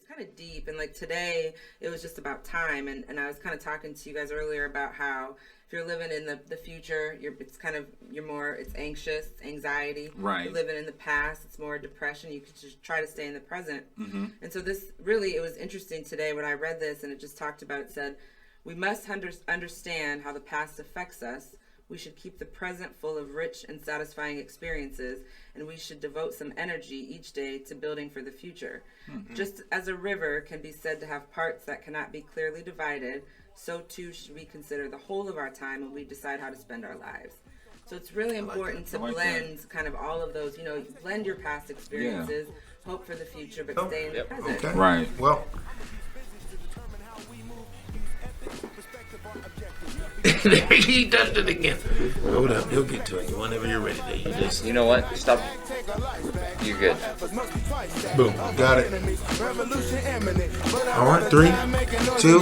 it's kind of deep. And like today, it was just about time. And I was kind of talking to you guys earlier about how if you're living in the future, it's anxious, anxiety. Right. You're living in the past, it's more depression. You could just try to stay in the present. Mm-hmm. And so it was interesting today when I read this, and it just talked about, it said, we must understand how the past affects us. We should keep the present full of rich and satisfying experiences, and we should devote some energy each day to building for the future. Mm-hmm. Just as a river can be said to have parts that cannot be clearly divided, so too should we consider the whole of our time when we decide how to spend our lives. So it's really important to blend kind of all of those, blend your past experiences, hope for the future, but stay in the present. Okay. Right. Well, he does it again. Hold up, he'll get to it whenever you're ready. There, You know what? Stop. You're good. Boom, got it. All right, 3, 2.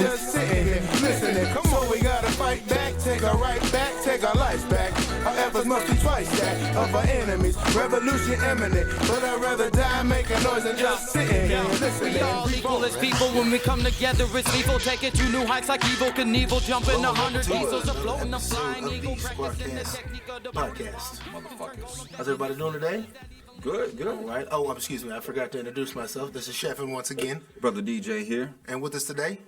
Come on, we gotta fight back, take our right back, take our life back. Our efforts must be twice that of our enemies. Revolution imminent, but I'd rather die making noise than just sitting here listening. We all equal as people when we come together. It's lethal. Take it to new heights like Evil Knievel. Jump in 100 diesels, a floating, a flying eagle. Practicing the technique of the Podcast. Motherfuckers. How's everybody doing today? Good. All right. Oh, excuse me. I forgot to introduce myself. This is Chefin once again. Brother DJ here. And with us today,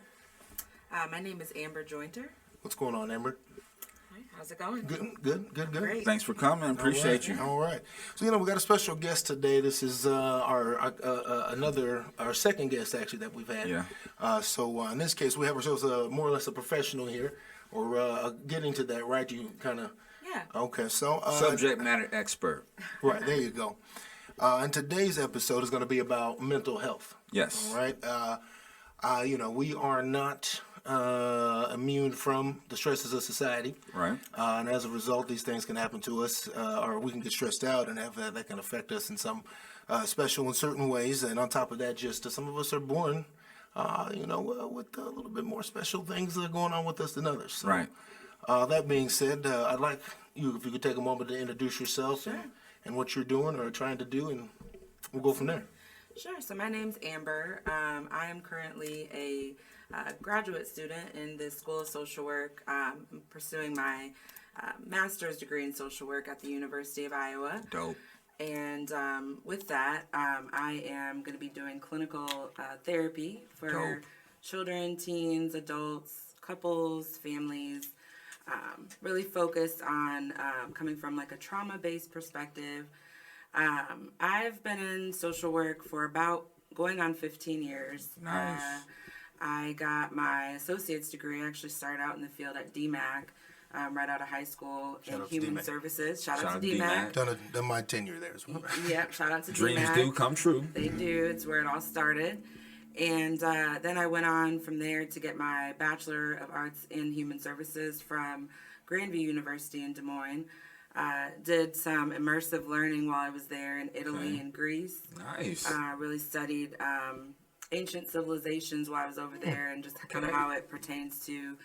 My name is Amber Jointer. what's going on, Amber? Hi, how's it going? Good. Great. Thanks for coming. Appreciate you. All right. So, we got a special guest today. This is our second guest, actually, that we've had. Yeah. So, in this case, we have ourselves more or less a professional here. Or getting to that, right? You kind of... Yeah. Okay, so... Subject matter expert. Right, there you go. And today's episode is going to be about mental health. Yes. All right. We are not immune from the stresses of society. Right. And as a result, these things can happen to us, or we can get stressed out, and that can affect us in some special and certain ways. And on top of that, just some of us are born, with a little bit more special things that are going on with us than others. So, Right. That being said, I'd like you, if you could take a moment to introduce yourself and what you're doing or trying to do, and we'll go from there. Sure. So my name's Amber. I am currently a graduate student in the School of Social Work. I'm pursuing my master's degree in social work at the University of Iowa. Dope. And with that, I am going to be doing clinical therapy for Dope. children, teens, adults, couples, families. Really focused on coming from like a trauma-based perspective. I've been in social work for about going on 15 years. Nice. I got my associate's degree. I actually started out in the field at DMAC, right out of high school in human services. Shout out to DMAC. Done my tenure there as well. Yep, shout out to Dreams DMAC. do come true. They do. It's where it all started. And then I went on from there to get my Bachelor of Arts in Human Services from Grandview University in Des Moines. Did some immersive learning while I was there in Italy and Greece. Nice. Really studied ancient civilizations while I was over there, and just kind of how it pertains to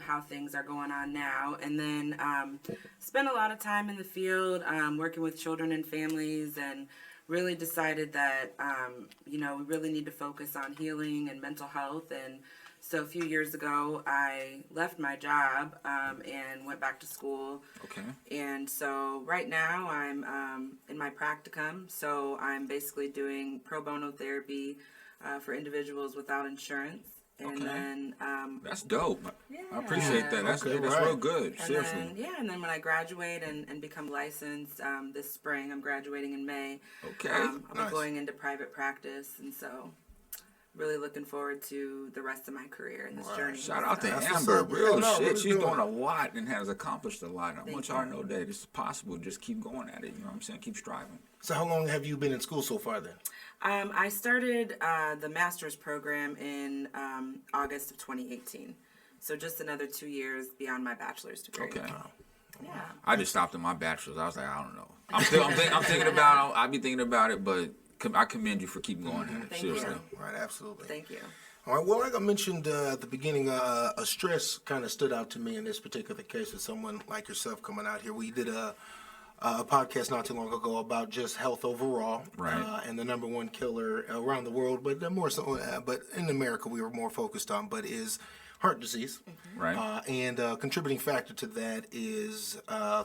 how things are going on now. And then spent a lot of time in the field working with children and families, and really decided that, we really need to focus on healing and mental health. And so a few years ago, I left my job and went back to school. Okay. And so right now I'm in my practicum. So I'm basically doing pro bono therapy for individuals without insurance. And then that's dope. Yeah. I appreciate that. That's real good. Seriously. And then when I graduate and become licensed this spring, I'm graduating in May. Okay. I'll be going into private practice, and so really looking forward to the rest of my career in this journey. Shout out to That's Amber. what's up. Real Yeah, shit. really She's doing doing a lot and has accomplished a lot. I want y'all to know that it's possible. Just keep going at it. You know what I'm saying? Keep striving. So how long have you been in school so far then? I started the master's program in August of 2018. So just another 2 years beyond my bachelor's degree. Okay. Yeah. I just stopped at my bachelor's. I was like, I don't know. I'm thinking about it. I'll be thinking about it, but I commend you for keeping going at it. Thank Seriously. you. Right, absolutely. Thank you. All right, well, like I mentioned at the beginning, a stress kind of stood out to me in this particular case with someone like yourself coming out here. We did a podcast not too long ago about just health overall, Right. and the number one killer around the world, but more so, but in America we were more focused on, but is heart disease. Right. And a contributing factor to that is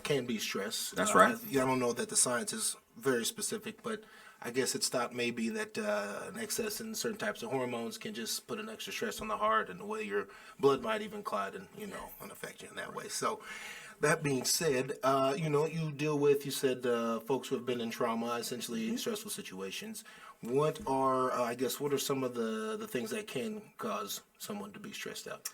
can be stress. That's right. I don't know that the science is very specific, but I guess it's thought maybe that an excess in certain types of hormones can just put an extra stress on the heart, and the way your blood might even clot and and affect you in that way. So that being said, you deal with, you said, folks who have been in trauma, essentially stressful situations. What are, what are some of the things that can cause someone to be stressed out?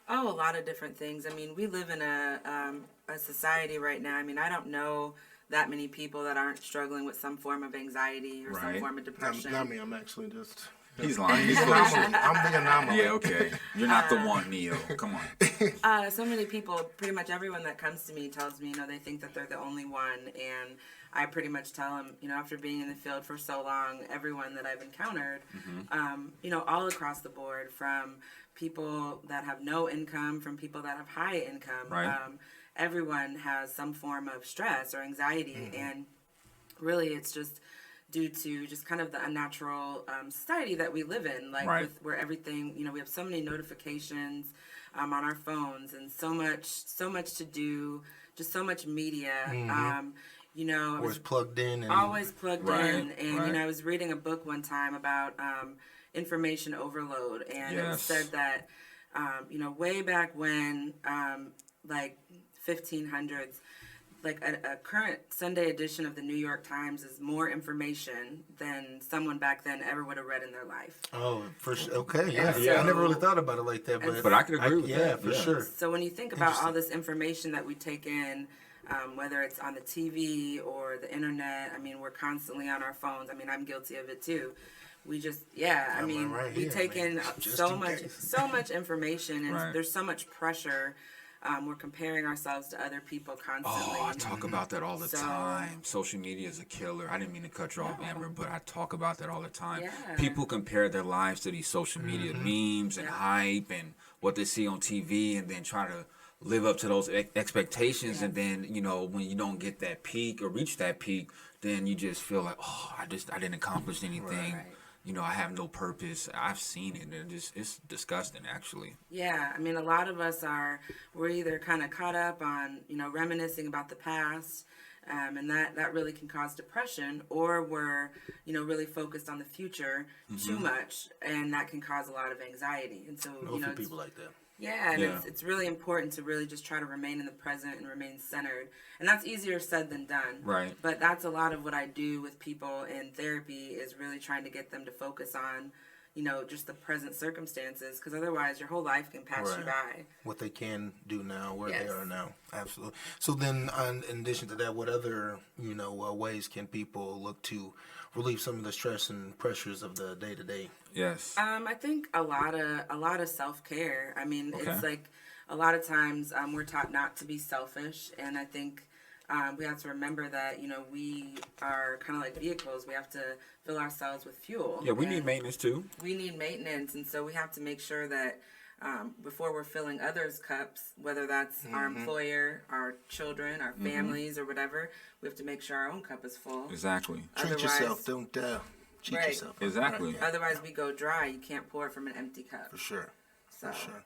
Oh, a lot of different things. I mean, we live in a society right now. I mean, I don't know that many people that aren't struggling with some form of anxiety or some Right. form of depression. Not me, I'm actually just... He's lying. He's I'm the anomaly. Yeah, okay. You're not the one, Neo. Come on. So many people, pretty much everyone that comes to me tells me, they think that they're the only one. And I pretty much tell them, after being in the field for so long, everyone that I've encountered, all across the board, from people that have no income, from people that have high income, Right. Everyone has some form of stress or anxiety. And really it's just due to just kind of the unnatural society that we live in, like Right. with where everything, we have so many notifications on our phones and so much to do, just so much media. Always plugged in. And, Always plugged Right, in, and right. I was reading a book one time about information overload, and it Yes. said that way back when, like 1500s, like a current Sunday edition of the New York Times is more information than someone back then ever would have read in their life. Oh, for sure. Okay, yeah. And so- I never really thought about it like that, But I can agree with that. Yeah, for sure. So when you think about all this information that we take in, whether it's on the TV or the internet, I mean, we're constantly on our phones. I mean, I'm guilty of it too. We just, I mean, right we here, take man. in Just so in much, case. so much information, and Right. there's so much pressure. We're comparing ourselves to other people constantly. Oh, I talk about that all the So- time. Social media is a killer. I didn't mean to cut you off, Amber, but I talk about that all the time. Yeah. People compare their lives to these social media memes and hype and what they see on TV, and then try to live up to those expectations. And then, when you don't get that peak or reach that peak, then you just feel like, oh, I didn't accomplish anything. Right. I have no purpose. I've seen it, and it's disgusting, actually. Yeah, I mean, a lot of us we're either kind of caught up on, reminiscing about the past, and that really can cause depression, or we're, really focused on the future too much, and that can cause a lot of anxiety. And so, No, for people like that. yeah, and Yeah. It's really important to really just try to remain in the present and remain centered. And that's easier said than done. Right. But that's a lot of what I do with people in therapy, is really trying to get them to focus on, just the present circumstances, because otherwise your whole life can pass you by. What they can do now, where Yes. they are now. Absolutely. So then, in addition to that, what other, ways can people look to relieve some of the stress and pressures of the day-to-day? Yes. I think a lot of self-care. I mean, Okay. it's like a lot of times we're taught not to be selfish, and I think we have to remember that we are kind of like vehicles. We have to fill ourselves with fuel. Yeah, we need and maintenance, too. We need maintenance, and so we have to make sure that before we're filling others' cups, whether that's our employer, our children, our families, or whatever, we have to make sure our own cup is full. Exactly. Treat Otherwise- yourself. Don't cheat Right. yourself. Exactly. Otherwise, we go dry. You can't pour it from an empty cup. For sure. So. For sure.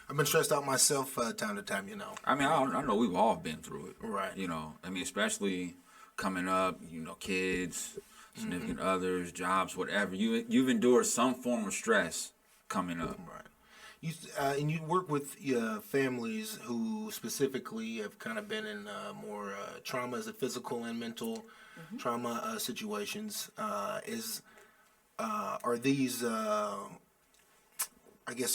I've been stressed out myself time to time, I mean, I know we've all been through it. Right. I mean, especially coming up, kids, significant others, jobs, whatever. You've endured some form of stress coming up. Right. And you work with families who specifically have kind of been in more trauma, as a physical and mental trauma situations. Are these? Are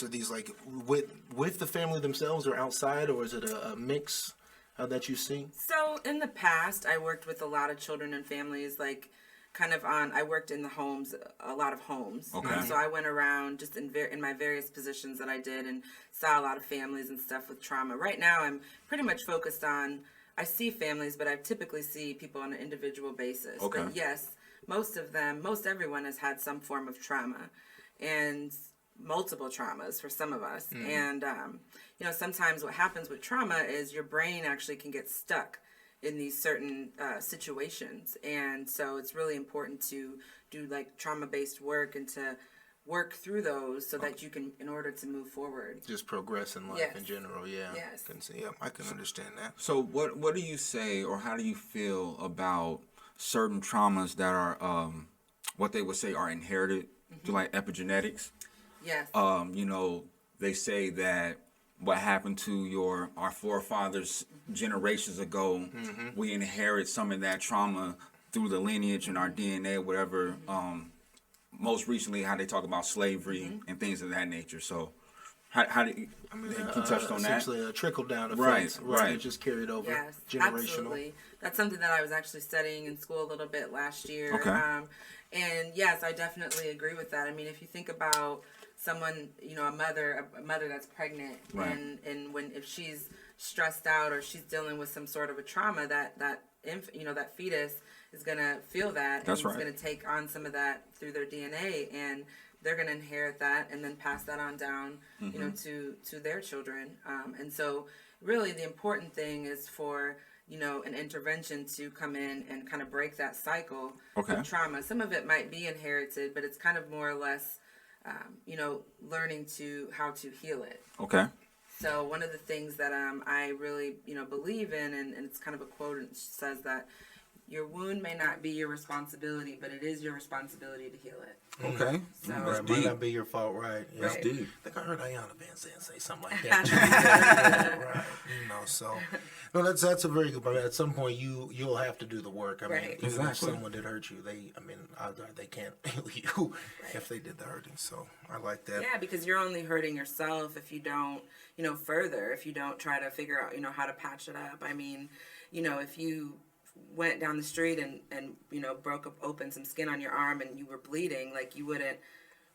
these like with the family themselves or outside, or is it a mix that you see? So in the past, I worked with a lot of children and families, like I worked in the homes, a lot of homes. Okay. So I went around just in my various positions that I did, and saw a lot of families and stuff with trauma. Right now, I'm pretty much focused on, I see families, but I typically see people on an individual basis. Okay. But yes, most everyone has had some form of trauma, and multiple traumas for some of us. And, sometimes what happens with trauma is your brain actually can get stuck in these certain situations. And so it's really important to do like trauma-based work and to work through those so that you can, in order to move forward. Just progress in life Yes. in general, yeah. Yes. I can understand that. So what do you say, or how do you feel about certain traumas that are what they would say are inherited through like epigenetics? Yes. You know, they say that what happened to our forefathers generations ago, we inherit some of that trauma through the lineage and our DNA, whatever. Most recently, how they talk about slavery and things of that nature. So, how do you, you touched on that? Essentially a trickle down Right, effect, right. It just carried over, Yes, generational. absolutely. That's something that I was actually studying in school a little bit last year. Okay. And yes, I definitely agree with that. I mean, if you think about someone, you know, a mother that's pregnant, Right. and if she's stressed out or she's dealing with some sort of a trauma, that fetus is gonna feel that. That's and right. It's gonna take on some of that through their DNA, and they're gonna inherit that and then pass that on down, you know, to their children. And so, really, the important thing is for, you know, an intervention to come in and kind of break that cycle of trauma. Some of it might be inherited, but it's kind of more or less, you know, learning how to heal it. Okay. So one of the things that I really, you know, believe in, and it's kind of a quote, and it says that your wound may not be your responsibility, but it is your responsibility to heal it. Okay. So- That's Right, might deep. not be your fault, right? Yeah. That's deep. I think I heard Ayanna Van Zandt say something like that. Yeah, right. You know, so no, that's a very good point. At some point, you'll have to do the work. I mean, Right. even if Exactly. someone did hurt you, odds are they can't heal you if they did the hurting. So I like that. Yeah, because you're only hurting yourself if you don't, you know, if you don't try to figure out, you know, how to patch it up. I mean, you know, if you went down the street and you know, broke open some skin on your arm and you were bleeding, like, you wouldn't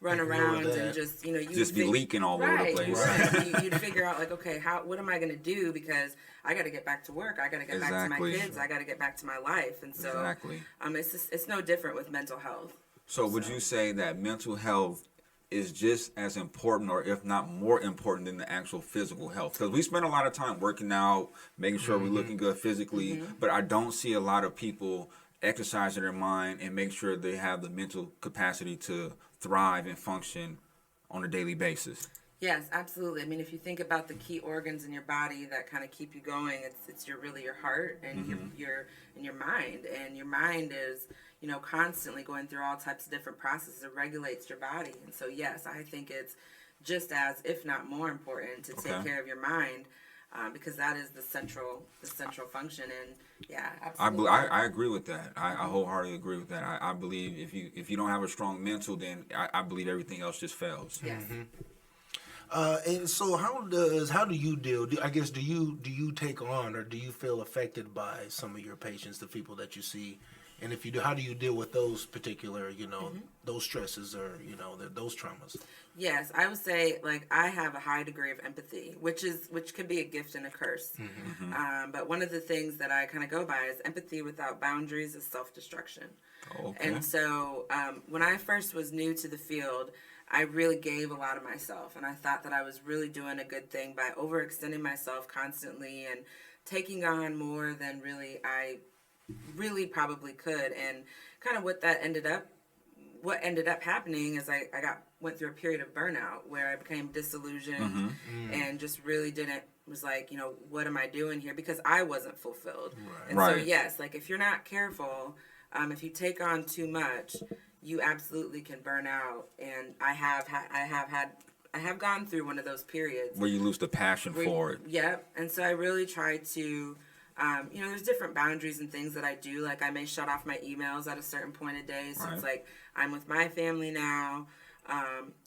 run Ignore around that. and just, you know, you Just be leaking all over the place. Right. You'd figure out, like, okay, what am I going to do, because I got to get back to work, I got to get back to my Exactly. kids, I got to get back to my life. And so Exactly. it's no different with mental health. So would you say that mental health is just as important, or if not more important, than the actual physical health? Because we spend a lot of time working out, making sure we're looking good physically, but I don't see a lot of people exercising their mind and make sure they have the mental capacity to thrive and function on a daily basis. Yes, absolutely. I mean, if you think about the key organs in your body that kind of keep you going, it's really your heart and your mind. And your mind is, you know, constantly going through all types of different processes. It regulates your body. And so, yes, I think it's just as, if not more important, to take care of your mind, because that is the central function. And yeah, absolutely. I agree with that. I wholeheartedly agree with that. I believe if you don't have a strong mental, then I believe everything else just fails. Yes. And so how do you deal? Do you take on, or do you feel affected by some of your patients, the people that you see? And if you do, how do you deal with those particular, you know, those stresses, or, you know, those traumas? Yes, I would say, like, I have a high degree of empathy, which can be a gift and a curse. But one of the things that I kind of go by is empathy without boundaries is self-destruction. Okay. And so when I first was new to the field, I really gave a lot of myself, and I thought that I was really doing a good thing by overextending myself constantly and taking on more than I really probably could. And kind of what ended up happening is I went through a period of burnout where I became disillusioned and just really was like, you know, what am I doing here? Because I wasn't fulfilled. Right. And so, yes, like, if you're not careful, if you take on too much, you absolutely can burn out. And I have gone through one of those periods where you lose the passion for it. Yep. And so I really try to, you know, there's different boundaries and things that I do. Like, I may shut off my emails at a certain point of day. So it's like, I'm with my family now,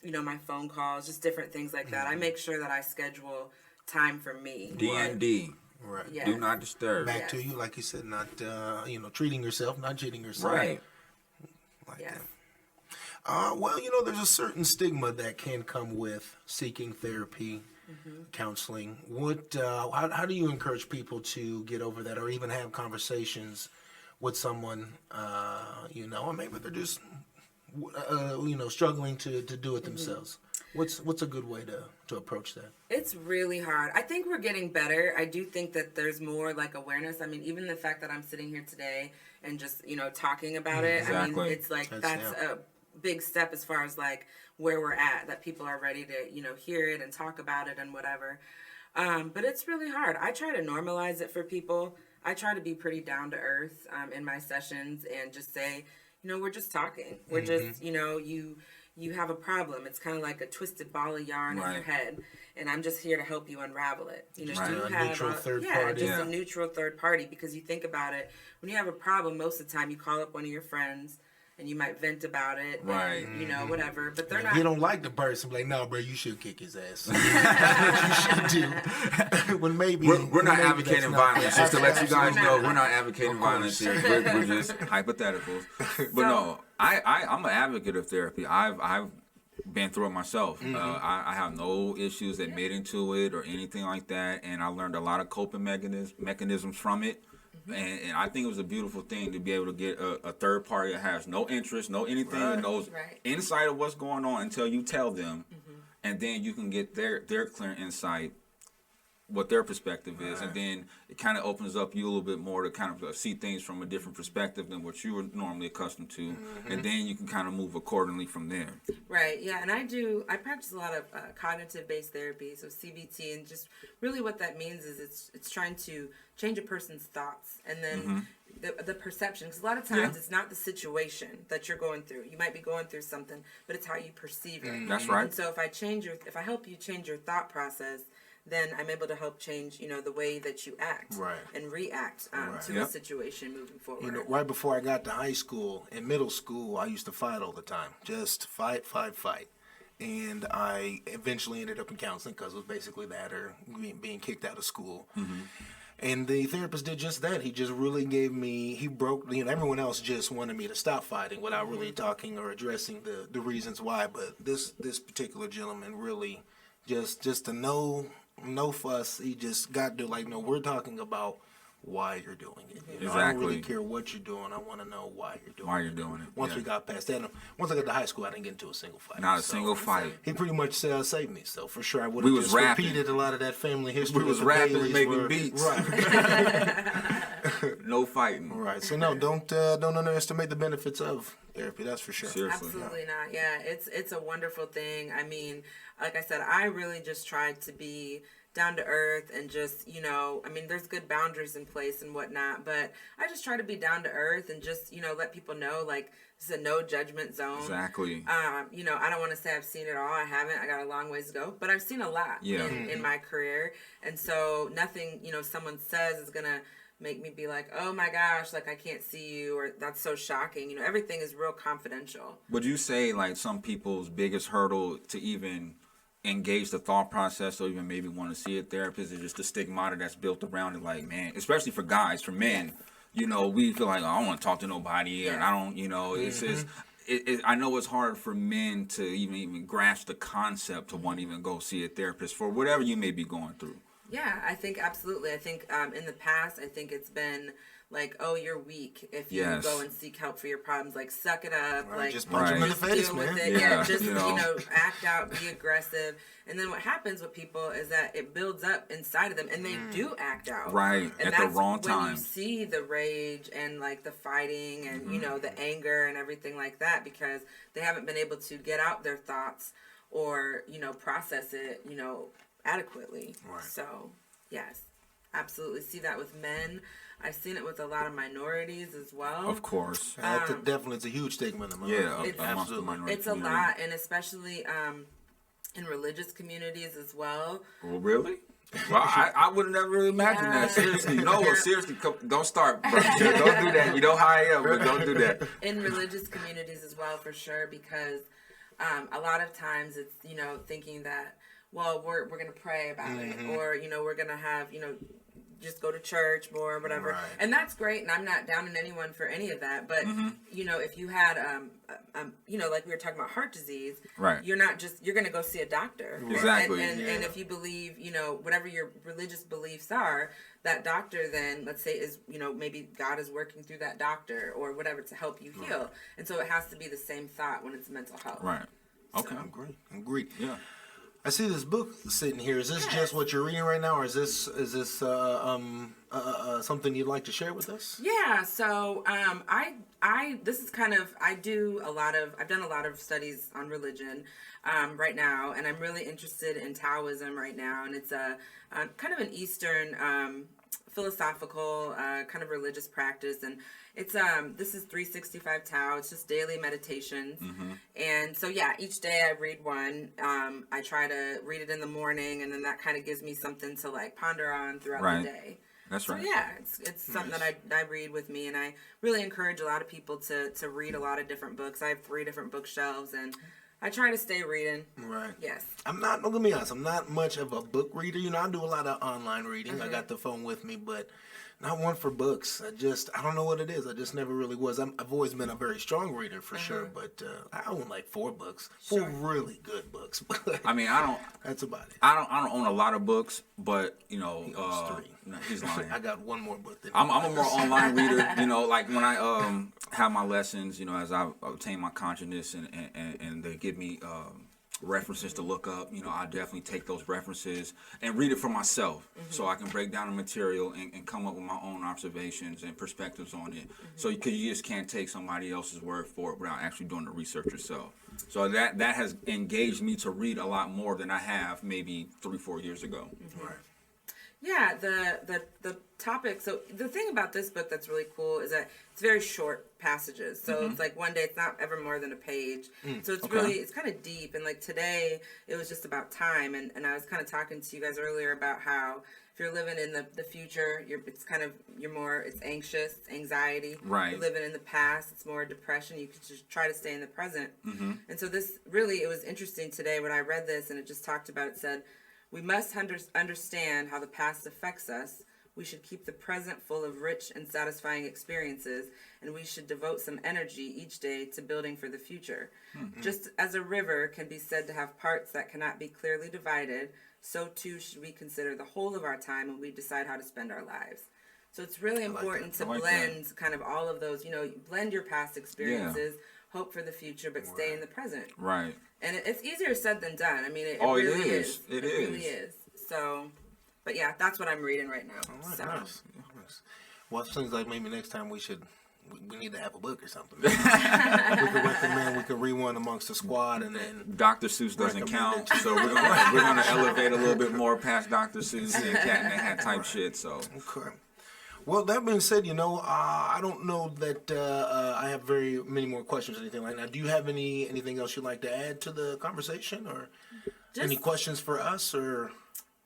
you know, my phone calls, just different things like that. I make sure that I schedule time for me. D&D. Right. Yes. Do not disturb. Back to you, like you said, not, you know, treating yourself, not cheating yourself. Right. Like Yes. that. Well, you know, there's a certain stigma that can come with seeking therapy, counseling. How do you encourage people to get over that, or even have conversations with someone, you know, or maybe they're just, you know, struggling to do it themselves? What's a good way to approach that? It's really hard. I think we're getting better. I do think that there's more like awareness. I mean, even the fact that I'm sitting here today and just, talking about it, I mean, Exactly. it's like that's a big step as far as like where we're at, that people are ready to, hear it and talk about it and whatever. But it's really hard. I try to normalize it for people. I try to be pretty down to earth in my sessions and just say, we're just talking. We're just, you have a problem. It's kind of like a twisted ball of yarn in your head, and I'm just here to help you unravel it. You have a neutral third party. A neutral third party, because you think about it, when you have a problem, most of the time you call up one of your friends and you might vent about it, and, whatever. But they're not. You don't like the person, like, no, bro, you should kick his ass. That's what you should do. When maybe we're not maybe advocating violence. Just to let you guys know, we're not advocating violence here. We're just hypotheticals. But no, I'm an advocate of therapy. I've been through it myself. I have no issues admitting to it or anything like that, and I learned a lot of coping mechanisms from it. And I think it was a beautiful thing to be able to get a third party that has no interest, no anything, that knows insight of what's going on until you tell them, and then you can get their clear insight, what their perspective is, and then it kind of opens up you a little bit more to kind of see things from a different perspective than what you were normally accustomed to, and then you can kind of move accordingly from there. Right, yeah, and I practice a lot of cognitive-based therapy, so CBT, and just really what that means is it's trying to change a person's thoughts, and then the perception, because a lot of times it's not the situation that you're going through. You might be going through something, but it's how you perceive it. That's right. And so if I help you change your thought process, then I'm able to help change, the way that you act and react to a situation moving forward. Right before I got to high school, in middle school, I used to fight all the time. Just fight. And I eventually ended up in counseling because it was basically that or being kicked out of school. And the therapist did just that. He just really gave me, he broke, everyone else just wanted me to stop fighting without really talking or addressing the reasons why. But this particular gentleman really just to no fuss. He just got to no, we're talking about why you're doing it. I don't really care what you're doing. I want to know why you're doing it. Once we got past that, once I got to high school, I didn't get into a single fight. Not a single fight. He pretty much saved me. So for sure, I would have just repeated a lot of that family history. We was rapping, making beats. Right. No fighting. Right. So no, don't underestimate the benefits of therapy. That's for sure. Seriously. Absolutely not. Yeah, it's a wonderful thing. I mean, like I said, I really just tried to be down to earth and just, there's good boundaries in place and whatnot, but I just try to be down to earth and just, let people know, like, this is a no judgment zone. Exactly. I don't want to say I've seen it all. I haven't. I got a long ways to go, but I've seen a lot in my career. And so nothing, someone says is going to make me be like, oh my gosh, like I can't see you, or that's so shocking. Everything is real confidential. Would you say like some people's biggest hurdle to even engage the thought process or even maybe want to see a therapist is just the stigmata that's built around it? Like, man, especially for guys, for men, we feel like, oh, I don't want to talk to nobody, and I don't, it's just, I know it's hard for men to even grasp the concept to want to even go see a therapist for whatever you may be going through. Yeah, I think absolutely. I think in the past, I think it's been like, oh, you're weak if you go and seek help for your problems. Like, suck it up. Right, like, just punch him in the face, deal man. with it. Yeah, just act out, be aggressive. And then what happens with people is that it builds up inside of them, and they do act out. Right, and at the wrong time. When you see the rage and like the fighting and the anger and everything like that, because they haven't been able to get out their thoughts or process it adequately. Right. So yes, absolutely see that with men. I've seen it with a lot of minorities as well. Of course. Definitely, it's a huge stigma in the minority. It's absolutely. It's a lot, and especially in religious communities as well. Well, really? Well, I would have never really imagined that. Seriously. No, seriously, don't start, bro. Don't do that. You know how I am, but don't do that. In religious communities as well, for sure, because a lot of times it's, thinking that, well, we're going to pray about it, or, we're going to have, just go to church more or whatever. Right. And that's great, and I'm not downing anyone for any of that, but, if you had, like we were talking about heart disease, right. You're going to go see a doctor. Exactly. And if you believe, whatever your religious beliefs are, that doctor then, let's say, is, maybe God is working through that doctor or whatever to help you heal. And so it has to be the same thought when it's mental health. Right. Okay, I'm great. I'm great. Yeah. I see this book sitting here. Is this just what you're reading right now, or is this something you'd like to share with us? Yeah, so this is kind of, I've done a lot of studies on religion right now, and I'm really interested in Taoism right now, and it's a kind of an Eastern philosophical kind of religious practice, and it's this is 365 Tao. It's just daily meditations, and so yeah, each day I read one. I try to read it in the morning, and then that kind of gives me something to like ponder on throughout the day. That's right. So yeah, it's something that I read with me, and I really encourage a lot of people to read a lot of different books. I have 3 different bookshelves, and I try to stay reading. Right. Yes. I'm not gonna be honest. I'm not much of a book reader. You know, I do a lot of online reading. I got the phone with me, but not one for books. I don't know what it is. I just never really was. I've always been a very strong reader for sure, but I own like 4 books, 4 really good books. I mean, That's about it. I don't own a lot of books, but you know, He owns 3. no, he's lying. I got 1 more book than I'm a more online reader, you know, like when I have my lessons, you know, as I obtain my consciousness and they give me references to look up, you know, I definitely take those references and read it for myself so I can break down the material and come up with my own observations and perspectives on it. So because you just can't take somebody else's word for it without actually doing the research yourself. So that has engaged me to read a lot more than I have maybe 3-4 years ago. Right. Yeah, the topic. So the thing about this book that's really cool is that it's very short passages. So it's like one day, it's not ever more than a page. So it's really, it's kind of deep. And like today, it was just about time. And I was kind of talking to you guys earlier about how if you're living in the future, it's anxious, anxiety. Right. You're living in the past, it's more depression. You could just try to stay in the present. And so this really, it was interesting today when I read this, and it just talked about, it said, we must understand how the past affects us. We should keep the present full of rich and satisfying experiences, and we should devote some energy each day to building for the future. Just as a river can be said to have parts that cannot be clearly divided, so too should we consider the whole of our time when we decide how to spend our lives. So it's really important to blend kind of all of those, you know, blend your past experiences, hope for the future, but stay in the present. Right. And it's easier said than done. I mean, it Oh, it really is. is. It really is. So, but yeah, that's what I'm reading right now. All right, So. nice. Well, it seems like maybe next time we need to have a book or something. We could recommend, we could read one amongst the squad, and then Dr. Seuss doesn't count, Recommended. so we're gonna elevate a little bit more past Dr. Seuss and Cat in the Hat type shit. So okay. Well, that being said, you know, I don't know that I have very many more questions or anything like that. Do you have anything else you'd like to add to the conversation, or any questions for us, or?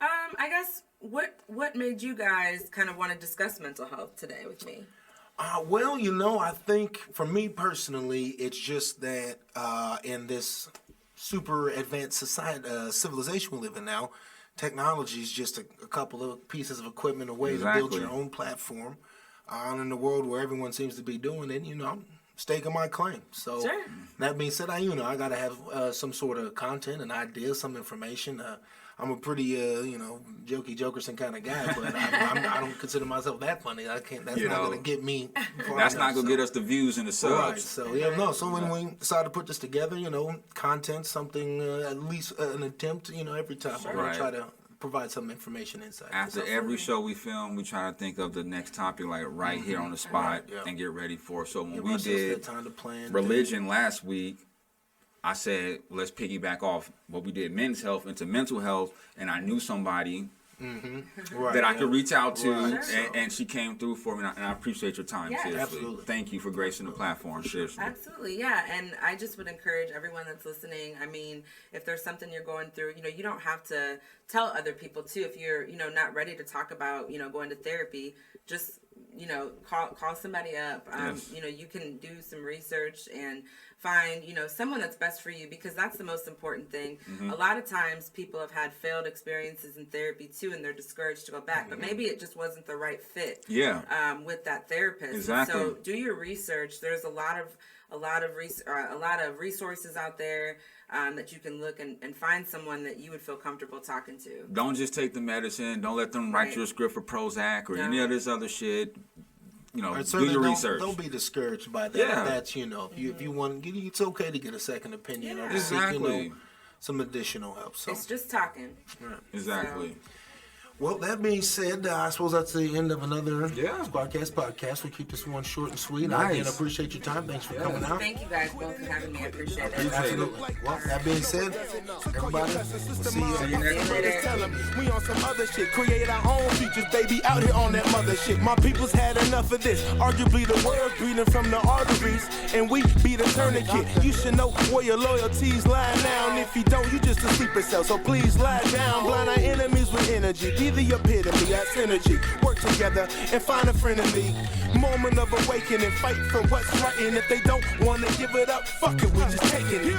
I guess what made you guys kind of want to discuss mental health today with me? Well, you know, I think for me personally, it's just that in this super advanced society, civilization we live in now, technology is just a couple of pieces of equipment away to build your own platform. In the world where everyone seems to be doing it, you know, I'm staking my claim. So that being said, I gotta have some sort of content, an idea, some information. I'm a pretty, jokey jokerson kind of guy, but I don't consider myself that funny. I can't. That's not gonna get me. That's not gonna get us the views and the subs. Right. So yeah, no. So when we decided to put this together, you know, content, something, at least an attempt, you know, every time we're gonna try to provide some information inside. After every show we film, we try to think of the next topic like here on the spot and get ready for it. So when we did time to plan religion last week, I said, let's piggyback off what we did, men's health into mental health, and I knew somebody that I could reach out to, and she came through for me, and I appreciate your time, seriously. Absolutely. Thank you for gracing the platform, seriously. Absolutely, yeah. And I just would encourage everyone that's listening, I mean, if there's something you're going through, you know, you don't have to tell other people, too. If you're, you know, not ready to talk about, you know, going to therapy, just, you know, call somebody up. You know, you can do some research and find, you know, someone that's best for you, because that's the most important thing. A lot of times people have had failed experiences in therapy too, and they're discouraged to go back, but maybe it just wasn't the right fit with that therapist. Exactly. So do your research. There's a lot of resources out there that you can look and find someone that you would feel comfortable talking to. Don't just take the medicine. Don't let them write you a script for Prozac or any of this other shit. Right, do your research. Don't be discouraged by that. Yeah. That's if you want, it's okay to get a second opinion or to seek, Exactly. some additional help. So It's just talking. Exactly. well, that being said, I suppose that's the end of another Yeah. SquadKast podcast. We keep this one short and sweet. Nice. Again, I appreciate your time. Thanks for coming out. Thank you guys both for having me. I appreciate it. Absolutely. Well, that being said, everybody, we'll see you. See you later. Tell 'em we on some other shit. Create our own features, baby, out here on that mother shit. My people's had enough of this. Arguably the world's bleeding from the arteries, and we be the tourniquet. You should know where your loyalties lie down. If you don't, you just a sleeper cell. So please lie down. Blind our enemies with energy. Be the epitome, that's synergy. Work together and find a frenemy. Moment of awakening, fight for what's right. And if they don't wanna give it up, fuck it, we just taking it.